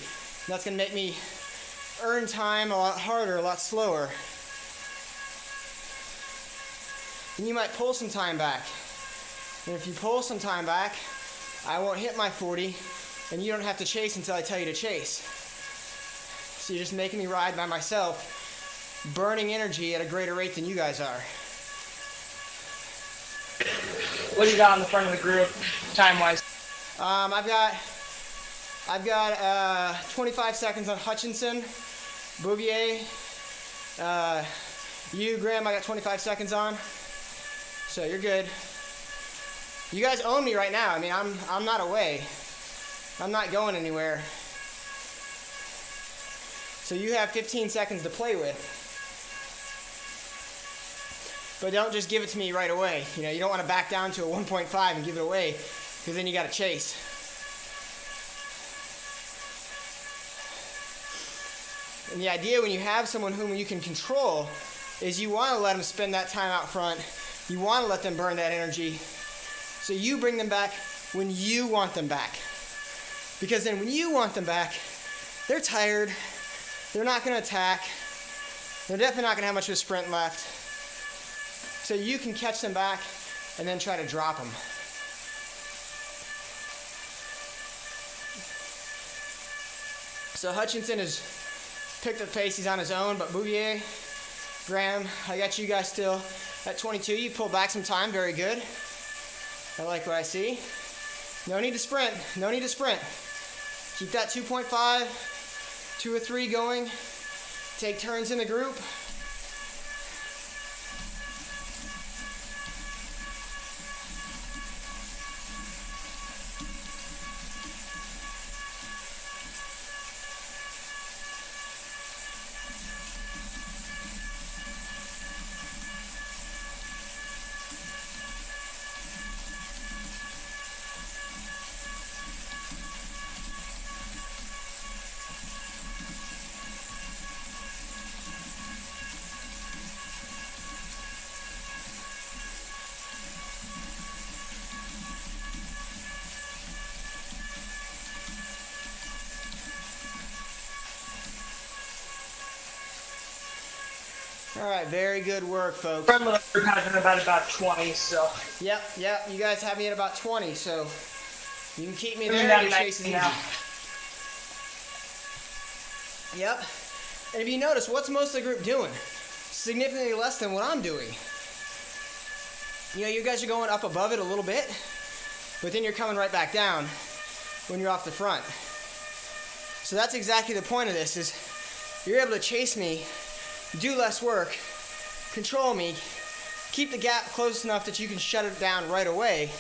That's going to make me earn time a lot harder, a lot slower. And you might pull some time back. And if you pull some time back, I won't hit my 40, and you don't have to chase until I tell you to chase. So you're just making me ride by myself, burning energy at a greater rate than you guys are.
What do you got on the front of the group, time-wise?
I've got 25 seconds on Hutchinson, Bouvier, you, Graham, I got 25 seconds on. So you're good. You guys own me right now. I mean, I'm not away. I'm not going anywhere. So you have 15 seconds to play with. But don't just give it to me right away. You know, you don't want to back down to a 1.5 and give it away, because then you got to chase. And the idea when you have someone whom you can control is you want to let them spend that time out front. You want to let them burn that energy. So you bring them back when you want them back. Because then when you want them back, they're tired. They're not going to attack. They're definitely not going to have much of a sprint left. So you can catch them back and then try to drop them. So Hutchinson has picked up the pace. He's on his own, but Bouvier, Graham, I got you guys still at 22. You pulled back some time. Very good. I like what I see. No need to sprint. No need to sprint. Keep that 2.5, 2 or 3 going. Take turns in the group. All right, very good work, folks.
Front of the group has been about 20, so.
Yep, you guys have me at about 20, so you can keep me
I'm
there
down
and
to
chase
19
easy.
now.
Yep. And if you notice, what's most of the group doing? Significantly less than what I'm doing. You know, you guys are going up above it a little bit, but then you're coming right back down when you're off the front. So that's exactly the point of this, is you're able to chase me, do less work, control me, keep the gap close enough that you can shut it down right away,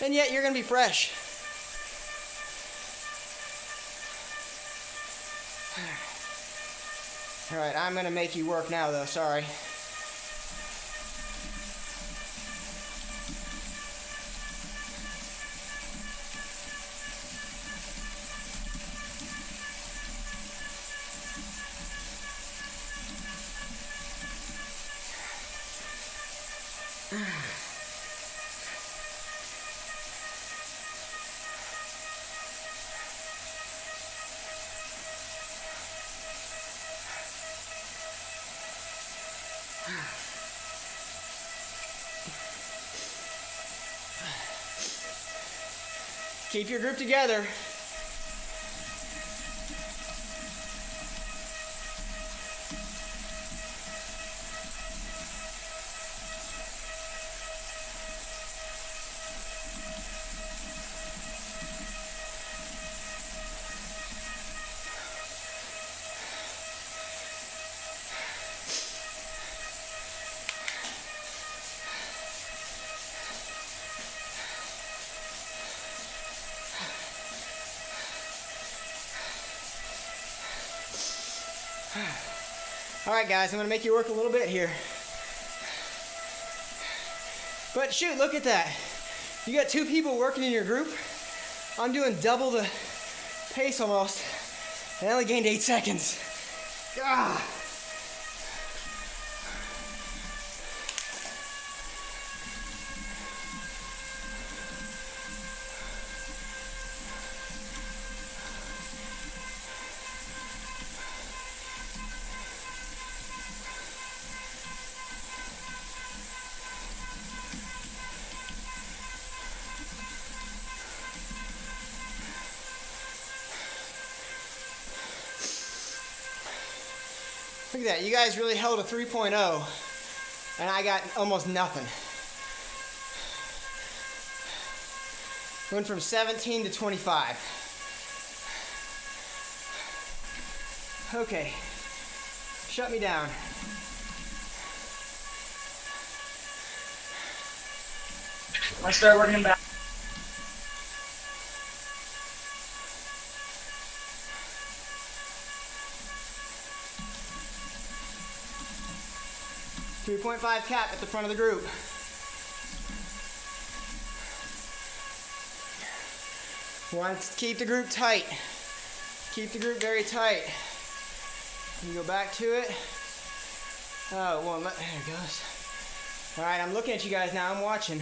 and yet you're going to be fresh. All right, I'm going to make you work now, though. Sorry. Keep your group together. All right, guys, I'm going to make you work a little bit here. But shoot, look at that. You got 2 people working in your group. I'm doing double the pace almost, and I only gained 8 seconds. Ah. Look at that. You guys really held a 3.0, and I got almost nothing. Went from 17 to 25. Okay. Shut me down.
I start working back.
.5 cap at the front of the group. Want to keep the group tight. Keep the group very tight. You go back to it. Oh, it won't let, there it goes. All right, I'm looking at you guys now. I'm watching.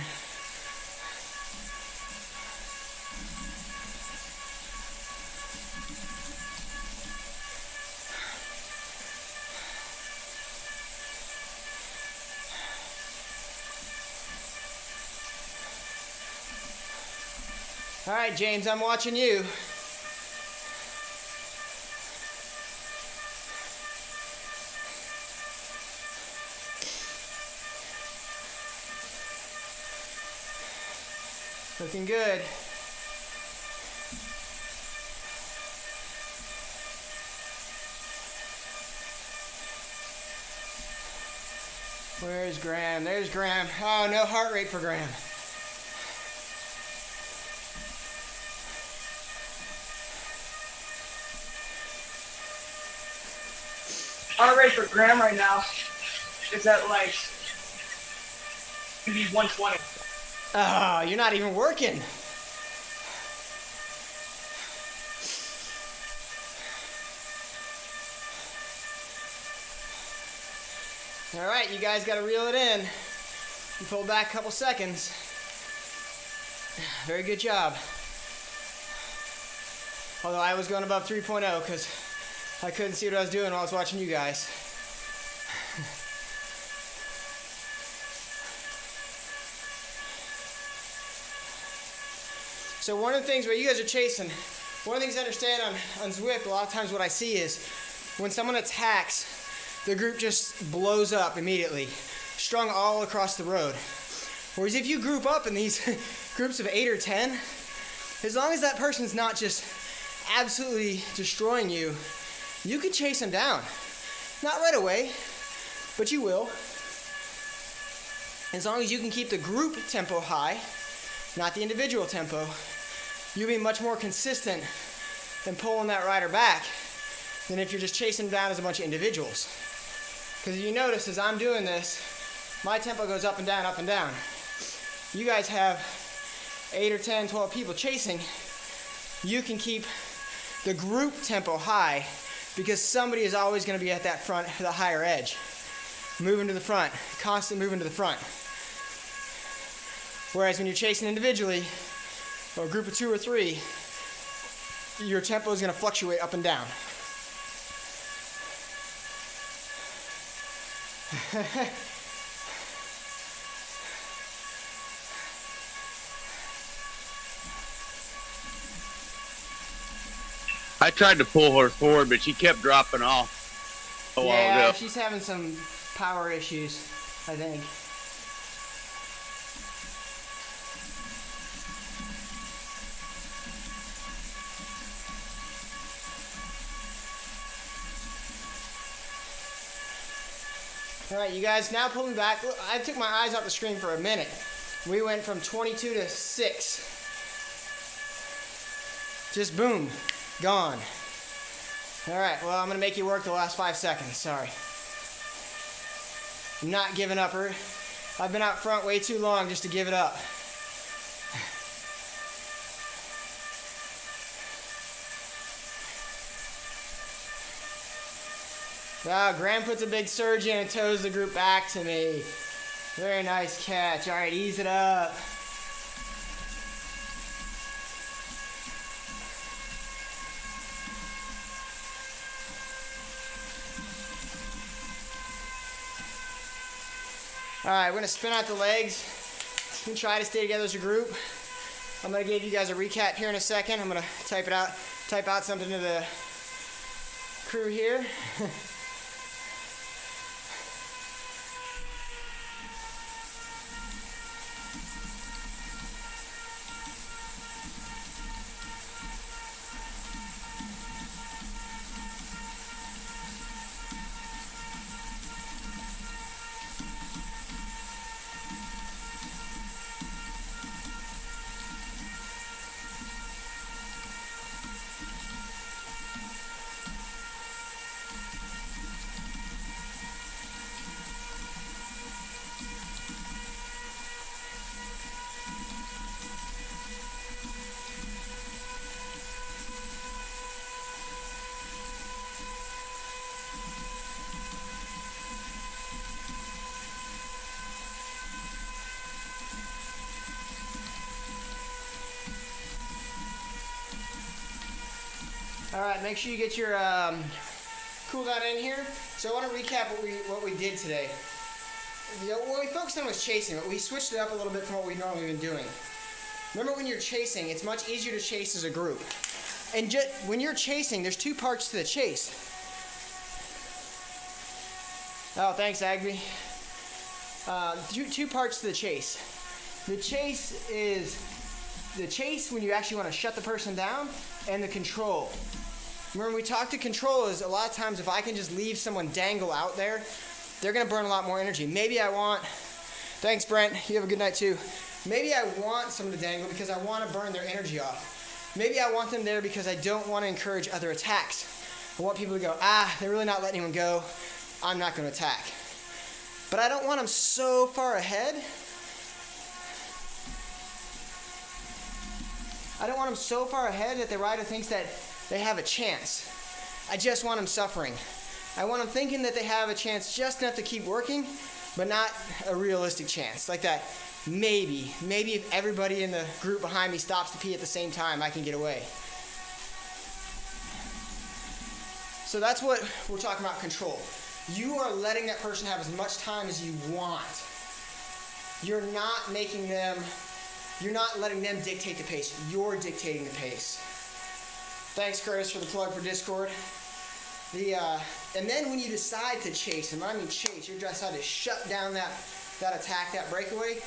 All right, James, I'm watching you. Looking good. Where's Graham? There's Graham. Oh, no heart rate for Graham.
Heart rate for Graham right now is at like maybe 120.
Oh, you're not even working. All right, you guys got to reel it in. You pull back a couple seconds. Very good job. Although I was going above 3.0 because I couldn't see what I was doing while I was watching you guys. So one of the things where you guys are chasing, one of the things I understand on Zwift, a lot of times what I see is when someone attacks, the group just blows up immediately, strung all across the road. Whereas if you group up in these groups of 8 or 10, as long as that person's not just absolutely destroying you, you can chase them down. Not right away, but you will. As long as you can keep the group tempo high, not the individual tempo, you'll be much more consistent in pulling that rider back than if you're just chasing down as a bunch of individuals. Because if you notice, as I'm doing this, my tempo goes up and down, up and down. You guys have 8 or 10, 12 people chasing. You can keep the group tempo high because somebody is always going to be at that front, the higher edge. Moving to the front, constant moving to the front. Whereas when you're chasing individually, or a group of 2 or 3, your tempo is going to fluctuate up and down.
I tried to pull her forward, but she kept dropping off a while
Yeah,
ago.
she's having some power issues, I think. All right, you guys, now pulling back. Look, I took my eyes off the screen for a minute. We went from 22 to 6. Just boom, gone. All right, well, I'm gonna make you work the last 5 seconds, sorry. I'm not giving up. I've been out front way too long just to give it up. Wow, Graham puts a big surge in and tows the group back to me. Very nice catch. All right, ease it up. All right, we're gonna spin out the legs and try to stay together as a group. I'm gonna give you guys a recap here in a second. I'm gonna type out something to the crew here. All right, make sure you get your cool down in here. So I want to recap what we did today. What we focused on was chasing, but we switched it up a little bit from what we've normally been doing. Remember, when you're chasing, it's much easier to chase as a group. And when you're chasing, there's two parts to the chase. Oh, thanks, Agby. Two parts to the chase. The chase is the chase when you actually want to shut the person down, and the control. Remember, we talked to control is a lot of times if I can just leave someone dangle out there, they're going to burn a lot more energy. Maybe I want, thanks Brent, you have a good night too. Maybe I want someone to dangle because I want to burn their energy off. Maybe I want them there because I don't want to encourage other attacks. I want people to go, they're really not letting anyone go, I'm not going to attack. But I don't want them so far ahead. I don't want them so far ahead that the rider thinks that they have a chance. I just want them suffering. I want them thinking that they have a chance just enough to keep working, but not a realistic chance. Like that, maybe if everybody in the group behind me stops to pee at the same time, I can get away. So that's what we're talking about, control. You are letting that person have as much time as you want. You're not letting them dictate the pace. You're dictating the pace. Thanks, Curtis, for the plug for Discord. And then when you decide to chase, and when I mean chase, you decide to shut down that attack, that breakaway,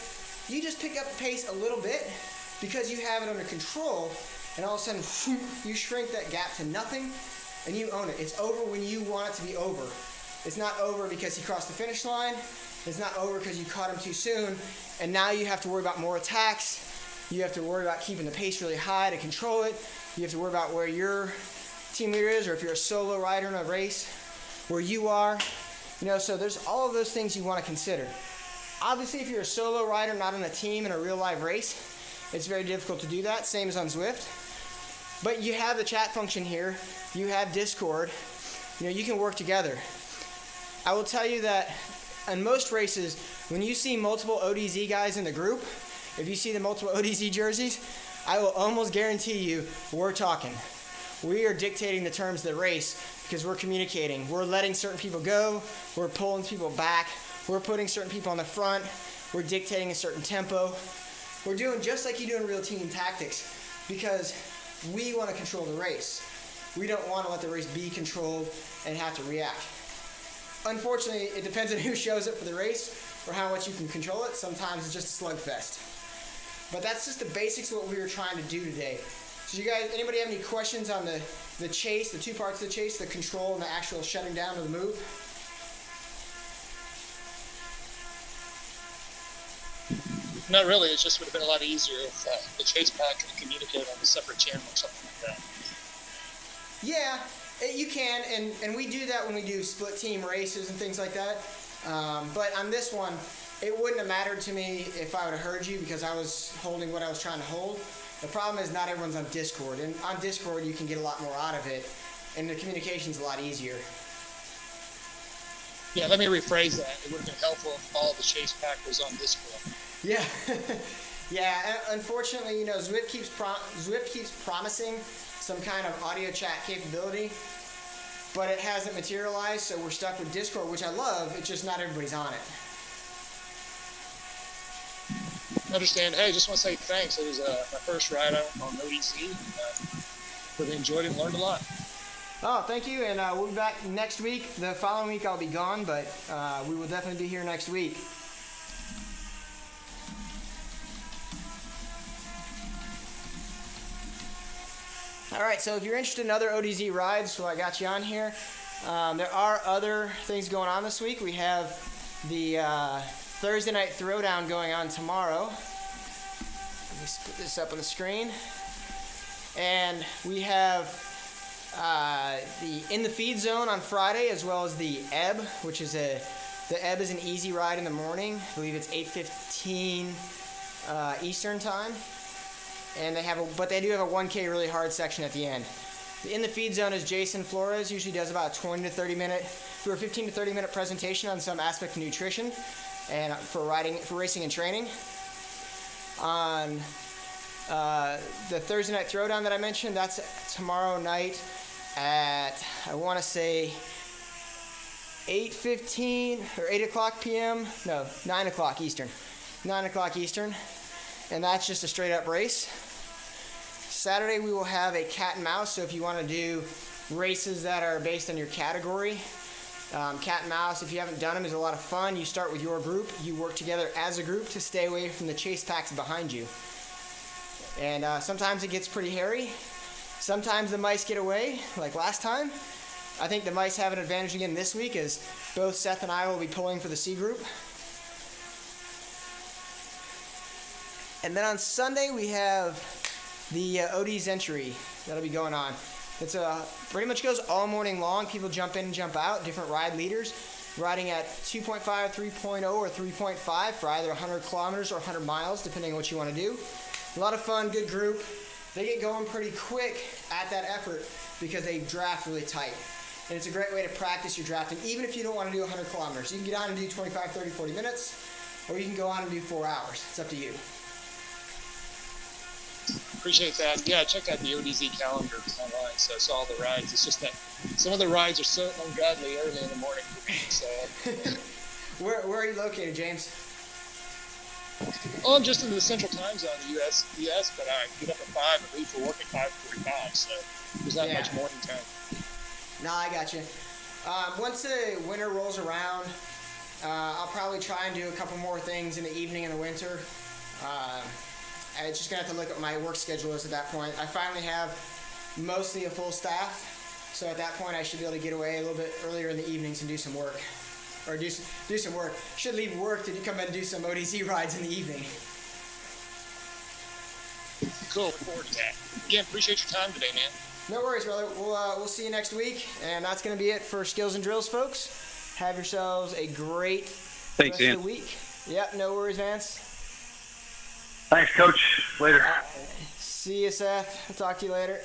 you just pick up the pace a little bit because you have it under control, and all of a sudden, you shrink that gap to nothing, and you own it. It's over when you want it to be over. It's not over because he crossed the finish line. It's not over because you caught him too soon, and now you have to worry about more attacks. You have to worry about keeping the pace really high to control it. You have to worry about where your team leader is, or if you're a solo rider in a race, where you are. So there's all of those things you want to consider. Obviously, if you're a solo rider, not on a team in a real live race, it's very difficult to do that, same as on Zwift. But you have the chat function here. You have Discord. You can work together. I will tell you that in most races, when you see multiple ODZ guys in the group, if you see the multiple ODZ jerseys, I will almost guarantee you we're talking. We are dictating the terms of the race because we're communicating. We're letting certain people go. We're pulling people back. We're putting certain people on the front. We're dictating a certain tempo. We're doing just like you do in real team tactics because we want to control the race. We don't want to let the race be controlled and have to react. Unfortunately, it depends on who shows up for the race or how much you can control it. Sometimes it's just a slugfest. But that's just the basics of what we were trying to do today. So you guys, anybody have any questions on the chase, the two parts of the chase, the control and the actual shutting down of the move?
Not really. It just would have been a lot easier if the chase pack could communicate on a separate channel or something like that.
Yeah, you can, and we do that when we do split team races and things like that. But on this one, it wouldn't have mattered to me if I would have heard you because I was holding what I was trying to hold. The problem is not everyone's on Discord, and on Discord you can get a lot more out of it, and the communication's a lot easier.
Yeah, let me rephrase that. It would have been helpful if all the chase pack was on Discord.
Yeah, yeah. Unfortunately, Zwift keeps promising some kind of audio chat capability, but it hasn't materialized. So we're stuck with Discord, which I love. It's just not everybody's on it.
Understand. Hey, just want to say thanks. It was my first ride out on ODZ. Really enjoyed it and learned a lot.
Oh, thank you, and we'll be back next week. The following week I'll be gone, but we will definitely be here next week. All right, so if you're interested in other ODZ rides, so I got you on here. There are other things going on this week. We have the Thursday night throwdown going on tomorrow. Let me put this up on the screen. And we have the In the Feed Zone on Friday, as well as the Ebb, which is the Ebb is an easy ride in the morning. I believe it's 8:15 Eastern time. And they do have a 1K really hard section at the end. The In the Feed Zone is Jason Flores, usually does about 15 to 30 minute presentation on some aspect of nutrition and for racing and training. On the Thursday night throwdown that I mentioned, that's tomorrow night at, I want to say, 8:15 or 8 o'clock p.m. No, 9 o'clock Eastern. 9 o'clock Eastern. And that's just a straight up race. Saturday we will have a cat and mouse, so if you want to do races that are based on your category, cat and mouse, if you haven't done them, is a lot of fun. You start with your group, you work together as a group to stay away from the chase packs behind you. And sometimes it gets pretty hairy. Sometimes the mice get away, like last time. I think the mice have an advantage again this week, as both Seth and I will be pulling for the C group. And then on Sunday we have the ODZ entry that'll be going on. It's pretty much goes all morning long. People jump in and jump out, different ride leaders, riding at 2.5, 3.0, or 3.5 for either 100 kilometers or 100 miles, depending on what you want to do. A lot of fun, good group. They get going pretty quick at that effort because they draft really tight. And it's a great way to practice your drafting, even if you don't want to do 100 kilometers. You can get on and do 25, 30, 40 minutes, or you can go on and do 4 hours. It's up to you.
Appreciate that. Yeah, I checked out the ODZ calendar online, so I saw all the rides. It's just that some of the rides are so ungodly early in the morning for me. So,
Where are you located, James?
oh, I'm just in the central time zone, the U.S., but I get up at 5 and leave for work at 5:45, so there's not much morning time.
No, I got you. Once the winter rolls around, I'll probably try and do a couple more things in the evening in the winter. I'm just going to have to look at what my work schedule is at that point. I finally have mostly a full staff, so at that point I should be able to get away a little bit earlier in the evenings and do some work. Or do some work. Should leave work to come in and do some ODZ rides in the evening.
Cool. Look forward to that. Again, appreciate your time today, man.
No worries, brother. We'll see you next week, and that's going to be it for Skills and Drills, folks. Have yourselves a great rest of the week. Yep, no worries, Vance.
Thanks, Coach. Later.
See you, Seth. I'll talk to you later.